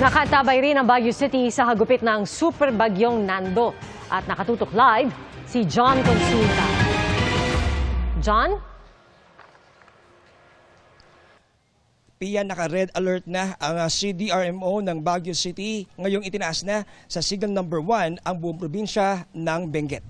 Nakatabay rin ang Baguio City sa hagupit ng super bagyong Nando. At nakatutok live si John Consulta. John? Pia, naka-red alert na ang CDRMO ng Baguio City. Ngayong itinaas na sa signal number 1 ang buong probinsya ng Benguet.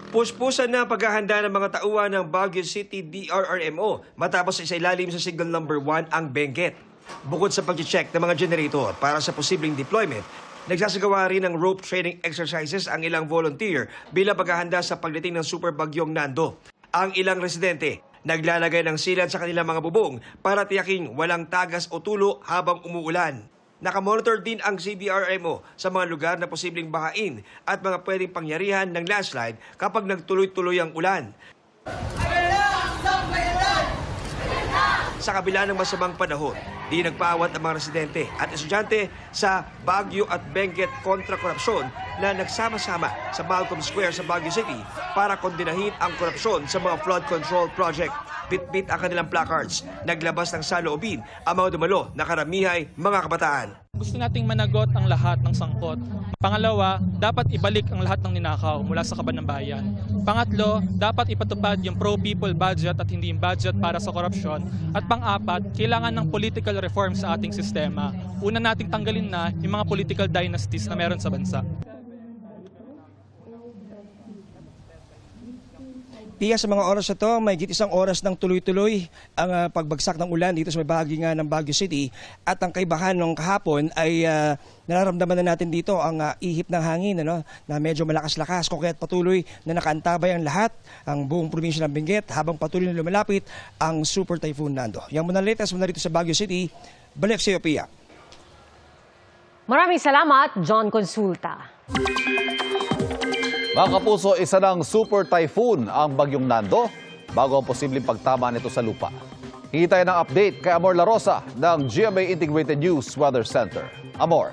Puspusan na paghahanda ng mga tauhan ng Baguio City DRRMO matapos isa ilalim sa signal number 1 ang Benguet. Bukod sa pag-check ng mga generator para sa posibleng deployment, nagsasagawa rin ng rope training exercises ang ilang volunteer bilang paghahanda sa pagdating ng super bagyong Nando. Ang ilang residente naglalagay ng silad sa kanilang mga bubong para tiyaking walang tagas o tulo habang umuulan. Nakamonitor din ang CDRMO sa mga lugar na posibleng bahain at mga pwedeng pangyarihan ng landslide kapag nagtuloy-tuloy ang ulan. Sa kabila ng masamang panahon, di nagpaawat ang mga residente at estudyante sa Baguio at Benguet kontra korupsyon na nagsama-sama sa Malcolm Square sa Baguio City para kondinahin ang korupsyon sa mga flood control project. Bit-bit ang kanilang placards. Naglabas ng saloobin ang mga dumalo na karamihay mga kabataan. Gusto nating managot ang lahat ng sangkot. Pangalawa, dapat ibalik ang lahat ng ninakaw mula sa kaban ng bayan. Pangatlo, dapat ipatupad yung pro-people budget at hindi yung budget para sa korupsyon. At pang-apat, kailangan ng political reform sa ating sistema. Una nating tanggalin na yung mga political dynasties na meron sa bansa. Pia, sa mga oras na ito, may isang oras ng tuloy-tuloy ang pagbagsak ng ulan dito sa may bahagi nga ng Baguio City. At ang kaibahan ng kahapon ay nararamdaman na natin dito ang ihip ng hangin na medyo malakas-lakas. Kung kaya't patuloy na nakaantabay ang lahat, ang buong probinsya ng Benguet habang patuloy na lumalapit ang Super Typhoon Nando. Yang muna latest muna rito sa Baguio City, balik sa iyo, Pia. Maraming salamat, John Consulta. Mga kapuso, isa ng super typhoon ang bagyong Nando bago ang posibleng pagtama nito sa lupa. Hingi tayo ng update kay Amor La Rosa ng GMA Integrated News Weather Center. Amor.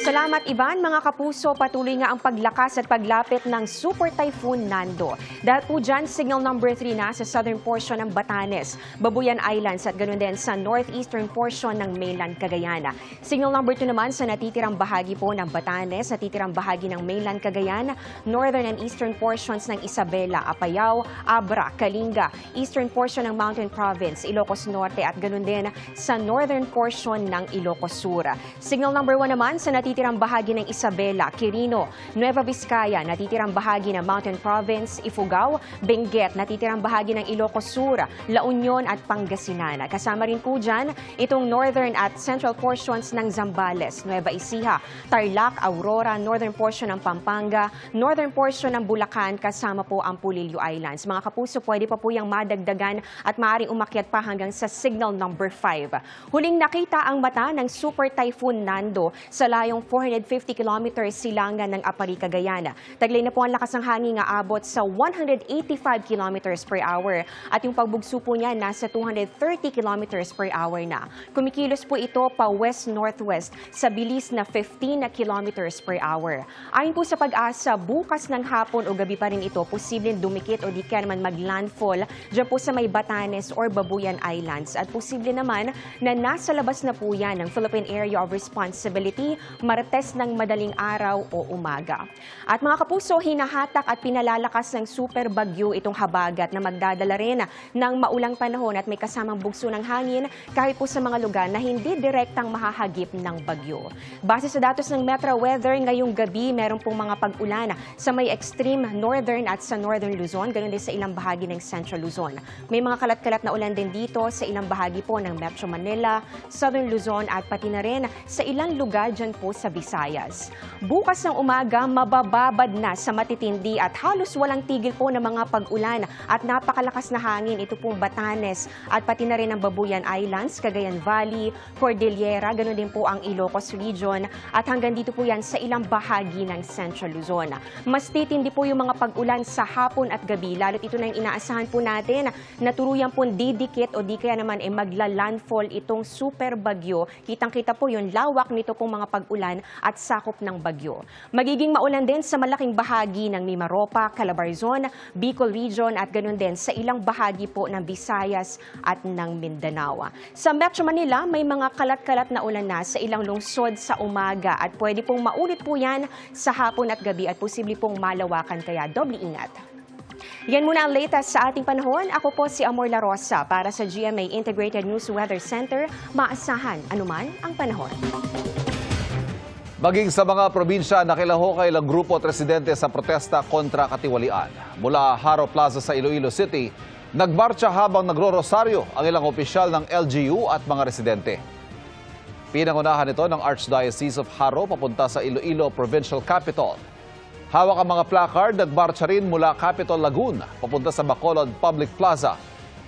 Salamat, Ivan. Mga kapuso, patuloy nga ang paglakas at paglapit ng Super Typhoon Nando. Dahil po dyan, signal number 3 na sa southern portion ng Batanes, Babuyan Islands at ganoon din sa northeastern portion ng mainland Cagayan. Signal number 2 naman sa natitirang bahagi po ng Batanes, natitirang bahagi ng mainland Cagayan, northern and eastern portions ng Isabela, Apayao, Abra, Kalinga, eastern portion ng Mountain Province, Ilocos Norte at ganoon din sa northern portion ng Ilocos Sur. Signal number 1 naman sa natitirang bahagi ng Isabela, Quirino, Nueva Vizcaya, natitirang bahagi ng Mountain Province, Ifugao, Benguet, natitirang bahagi ng Ilocos Sur, La Union at Pangasinan. Kasama rin po dyan itong northern at central portions ng Zambales, Nueva Ecija, Tarlac, Aurora, northern portion ng Pampanga, northern portion ng Bulacan, kasama po ang Pulilio Islands. Mga kapuso, pwede pa po yung madagdagan at maaaring umakyat pa hanggang sa signal number 5. Huling nakita ang mata ng Super Typhoon Nando sa layong 450 kilometers silangan ng Apari, Cagayan. Taglay na po ang lakas ng hangin nga abot sa 185 kilometers per hour at yung pagbugso po niya nasa 230 kilometers per hour na. Kumikilos po ito pa west-northwest sa bilis na 15 kilometers per hour. Ayon po sa Pag-asa, bukas ng hapon o gabi pa rin ito posibleng dumikit o di kaya naman maglandfall dyan po sa may Batanes or Babuyan Islands at posible naman na nasa labas na po yan ng Philippine Area of Responsibility Martes ng madaling araw o umaga. At mga kapuso, hinahatak at pinalalakas ng super bagyo itong habagat na magdadala rin ng maulang panahon at may kasamang bugso ng hangin kahit po sa mga lugar na hindi direktang mahahagip ng bagyo. Base sa datos ng Metro Weather, ngayong gabi meron pong mga pag-ulan sa may extreme northern at sa northern Luzon, ganoon din sa ilang bahagi ng Central Luzon. May mga kalat-kalat na ulan din dito sa ilang bahagi po ng Metro Manila, Southern Luzon at pati na rin sa ilang lugar dyan po sa Visayas. Bukas ng umaga, mabababad na sa matitindi at halos walang tigil po ng mga pag-ulan at napakalakas na hangin. Ito pong Batanes at pati na rin ang Babuyan Islands, Cagayan Valley, Cordillera, ganoon din po ang Ilocos Region at hanggang dito po yan sa ilang bahagi ng Central Luzon. Mas titindi po yung mga pag-ulan sa hapon at gabi, lalo't ito na yung inaasahan po natin na turuyan po didikit o di kaya naman magla-landfall itong super bagyo. Kitang-kita po yung lawak nito pong mga pag-ulan ulan at sakop ng bagyo. Magiging maulan din sa malaking bahagi ng Mimaropa, Calabarzon, Bicol Region at ganun din sa ilang bahagi po ng Visayas at ng Mindanao. Sa Metro Manila, may mga kalat-kalat na ulan na sa ilang lungsod sa umaga at pwede pong maulit po yan sa hapon at gabi at posible pong malawakan kaya doble ingat. Yan muna ang latest sa ating panahon. Ako po si Amor La Rosa para sa GMA Integrated News Weather Center. Maasahan anuman ang panahon. Maging sa mga probinsya, nakilahok ilang grupo at residente sa protesta kontra katiwalian. Mula Haro Plaza sa Iloilo City, nagmarcha habang nagro-rosaryo ang ilang opisyal ng LGU at mga residente. Pinangunahan ito ng Archdiocese of Haro papunta sa Iloilo Provincial Capital. Hawak ang mga placard, nagmarcha rin mula Capitol Lagoon papunta sa Bacolod Public Plaza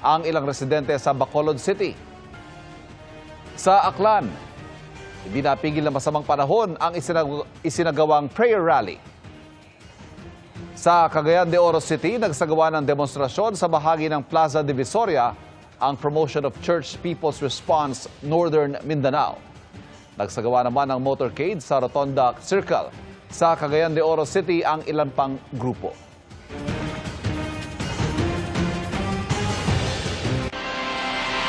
ang ilang residente sa Bacolod City. Sa Aklan, hindi napigil na masamang panahon ang isinagawang prayer rally. Sa Cagayan de Oro City, nagsagawa ng demonstrasyon sa bahagi ng Plaza Divisoria ang Promotion of Church People's Response Northern Mindanao. Nagsagawa naman ng motorcade sa Rotonda Circle. Sa Cagayan de Oro City ang ilan pang grupo.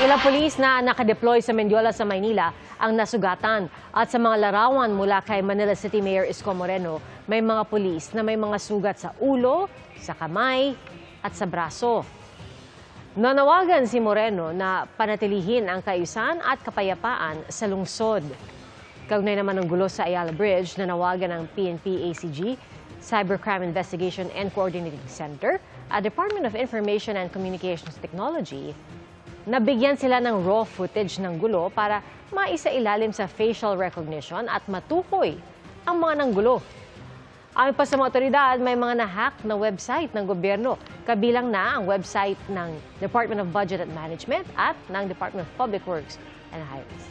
Ilang pulis na nakadeploy sa Mendiola sa Maynila ang nasugatan. At sa mga larawan mula kay Manila City Mayor Isko Moreno, may mga pulis na may mga sugat sa ulo, sa kamay at sa braso. Nanawagan si Moreno na panatilihin ang kaayusan at kapayapaan sa lungsod. Kaugnay naman ng gulo sa Ayala Bridge, nanawagan ng PNP-ACG, Cybercrime Investigation and Coordinating Center at Department of Information and Communications Technology. Nabigyan sila ng raw footage ng gulo para maisailalim sa facial recognition at matukoy ang mga nanggulo. Ayon pa sa mga otoridad, may mga na-hack na website ng gobyerno. Kabilang na ang website ng Department of Budget and Management at ng Department of Public Works and Highways.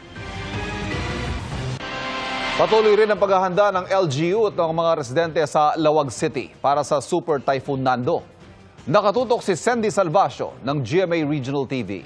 Patuloy rin ang paghahanda ng LGU at ng mga residente sa Lawag City para sa Super Typhoon Nando. Nakatutok si Sandy Salvacio ng GMA Regional TV.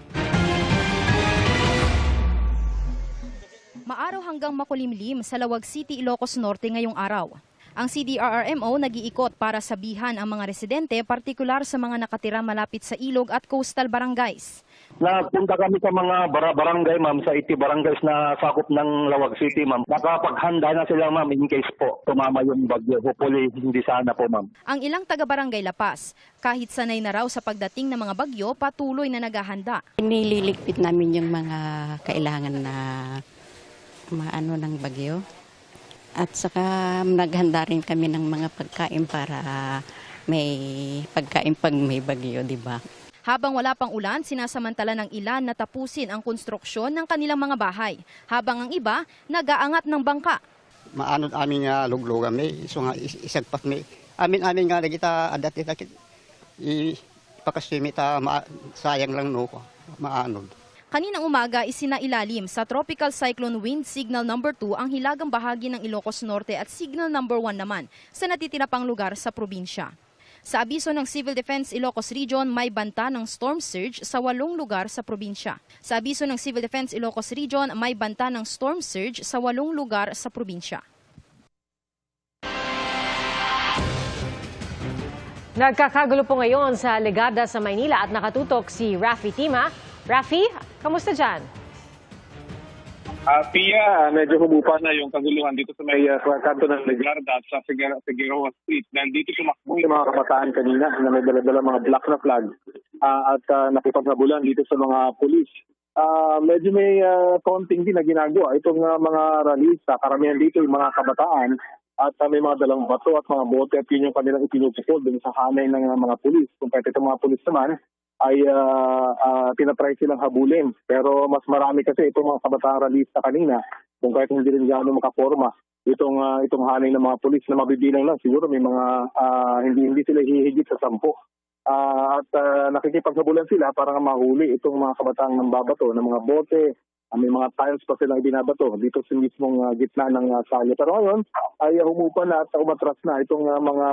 Maaraw hanggang makulimlim sa Lawag City, Ilocos Norte ngayong araw. Ang CDRRMO nag-iikot para sabihan ang mga residente, partikular sa mga nakatira malapit sa ilog at coastal barangays. Napunta kami sa mga barangay, ma'am, sa 80 barangays na sakop ng Lawag City, ma'am. Nakapaghanda na sila, ma'am, in case po tumama yung bagyo. Hopefully, hindi sana po, ma'am. Ang ilang taga-barangay Lapas, kahit sanay na raw sa pagdating ng mga bagyo, patuloy na naghahanda. Nililigpit namin yung mga kailangan na maano ng bagyo. At saka naghanda rin kami ng mga pagkain para may pagkain pag may bagyo, di ba? Habang wala pang ulan, sinasamantala ng ilan na tapusin ang konstruksyon ng kanilang mga bahay. Habang ang iba, nag-aangat ng bangka. Maanod amin nga luglugan may iso nga isagpas may amin nga kita adat ita ipakasimi ta sayang lang no maanod. Kaninang umaga isinailalim sa Tropical Cyclone Wind Signal number 2 ang hilagang bahagi ng Ilocos Norte at Signal number 1 naman sa natitira pang lugar sa probinsya. Sa abiso ng Civil Defense Ilocos Region, may banta ng storm surge sa 8 lugar sa probinsya. Sa abiso ng Civil Defense Ilocos Region, may banta ng storm surge sa 8 lugar sa probinsya. Nagkakagulo po ngayon sa Legada sa Maynila at nakatutok si Rafi Tima. Rafi, kamusta dyan? Pia, medyo humupa na yung kaguluhan dito sa may kanto ng Legarda at sa Figueroa Street. Dahil dito sumakbo yung mga kabataan kanina na may dala-dala mga black na flag at nakipaghabulan dito sa mga pulis. Medyo may taunting din na ginagawa. Itong mga ralista, karamihan dito yung mga kabataan at may mga dalang bato at mga bote at yun yung kanilang itinutupod dun sa hanay ng mga pulis. Kung kahit itong mga pulis naman, ay tinatry silang habulin. Pero mas marami kasi itong mga kabataan ralista kanina, kung kahit hindi rin gano'ng makaporma, itong hanay ng mga pulis na mabibilang lang. Siguro may mga hindi sila hihigit sa 10. At nakikipaghabulan sila para mahuli itong mga kabataan ng babato, ng mga bote. May mga tiles pa silang binabato dito sa mismong gitna ng kalye. Pero ngayon ay humupa na at umatras na itong mga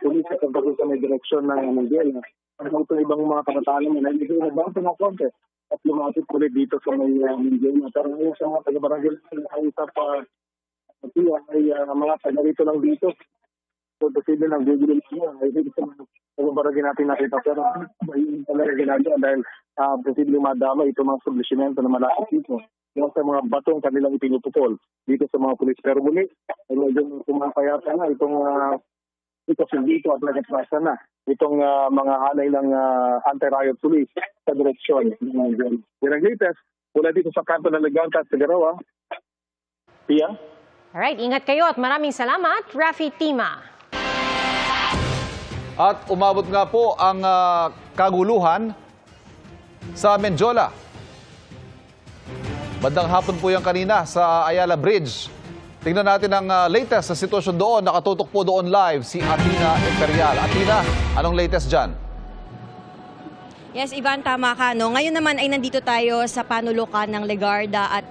pulis at pagdating sa may direksyon ng Miguel. Ano itong ibang mga kabataan naman ay hindi nagbanto ng konti at lumapit ulit dito sa may Miguel. Pero ngayon sa mga taga-barangay na nakausap ay mga taga rito lang dito. So, posible ng gugulo niya. Ay, hindi sa mga barangay natin nakita. Pero may talaga ginagawa dahil posible madama itong mga establishmento na malapit dito. Yung sa mga batong kanilang ipinuputol dito sa mga pulis. Pero muli, ay medyo kumapayata na itong dito at nagatrasa na itong mga hanay ng anti-riot police sa direksyon. Yan ang latest. Mula dito sa kanto ng Leganta at Sigarawa. Pia? Alright, ingat kayo at maraming salamat, Rafi Tima. At umabot nga po ang kaguluhan sa Mendiola. Bandang hapon po yan kanina sa Ayala Bridge. Tingnan natin ang latest sa sitwasyon doon. Nakatutok po doon live si Athena Imperial. Athena, anong latest dyan? Yes, Ivan, tama ka. No? Ngayon naman ay nandito tayo sa panulukan ng Legarda at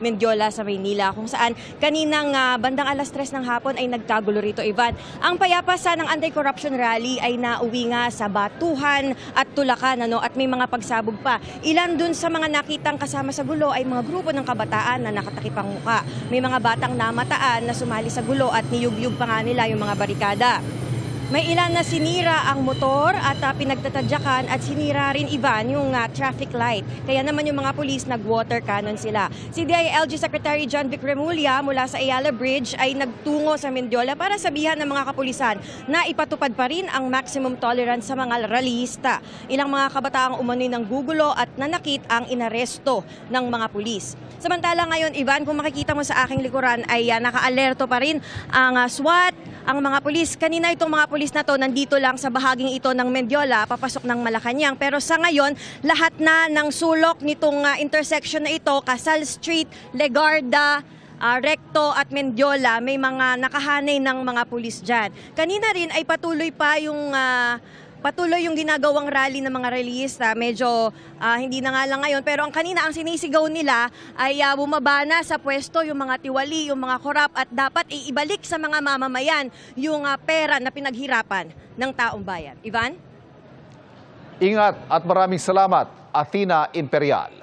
Mendiola sa Maynila, kung saan kaninang bandang alas 3 ng hapon ay nagkagulo rito, Ivan. Ang payapasa ng anti-corruption rally ay nauwi nga sa batuhan at tulakan, ano? At may mga pagsabog pa. Ilan dun sa mga nakitang kasama sa gulo ay mga grupo ng kabataan na nakatakip ang muka. May mga batang namataan na sumali sa gulo at niyugyug pa nga nila yung mga barikada. May ilan na sinira ang motor at pinagtatadyakan at sinira rin, Ivan, yung traffic light. Kaya naman yung mga pulis nag-water cannon sila. Si DILG Secretary John Vic Remulla mula sa Ayala Bridge ay nagtungo sa Mendiola para sabihan ng mga kapulisan na ipatupad pa rin ang maximum tolerance sa mga rallyista. Ilang mga kabataang umano'y ng gugulo at nanakit ang inaresto ng mga pulis. Samantala ngayon, Ivan, kung makikita mo sa aking likuran ay naka-alerto pa rin ang SWAT, ang mga pulis. Kanina itong mga pulis na to nandito lang sa bahaging ito ng Mendiola, papasok ng Malacanang. Pero sa ngayon, lahat na ng sulok nitong intersection na ito, Casal Street, Legarda, Recto at Mendiola, may mga nakahanay ng mga pulis dyan. Kanina rin ay patuloy yung ginagawang rally ng mga rallyista. Medyo hindi na nga lang ngayon. Pero ang kanina, ang sinisigaw nila ay bumaba na sa pwesto yung mga tiwali, yung mga korap at dapat ibalik sa mga mamamayan yung pera na pinaghirapan ng taong bayan. Ivan? Ingat at maraming salamat, Athena Imperial.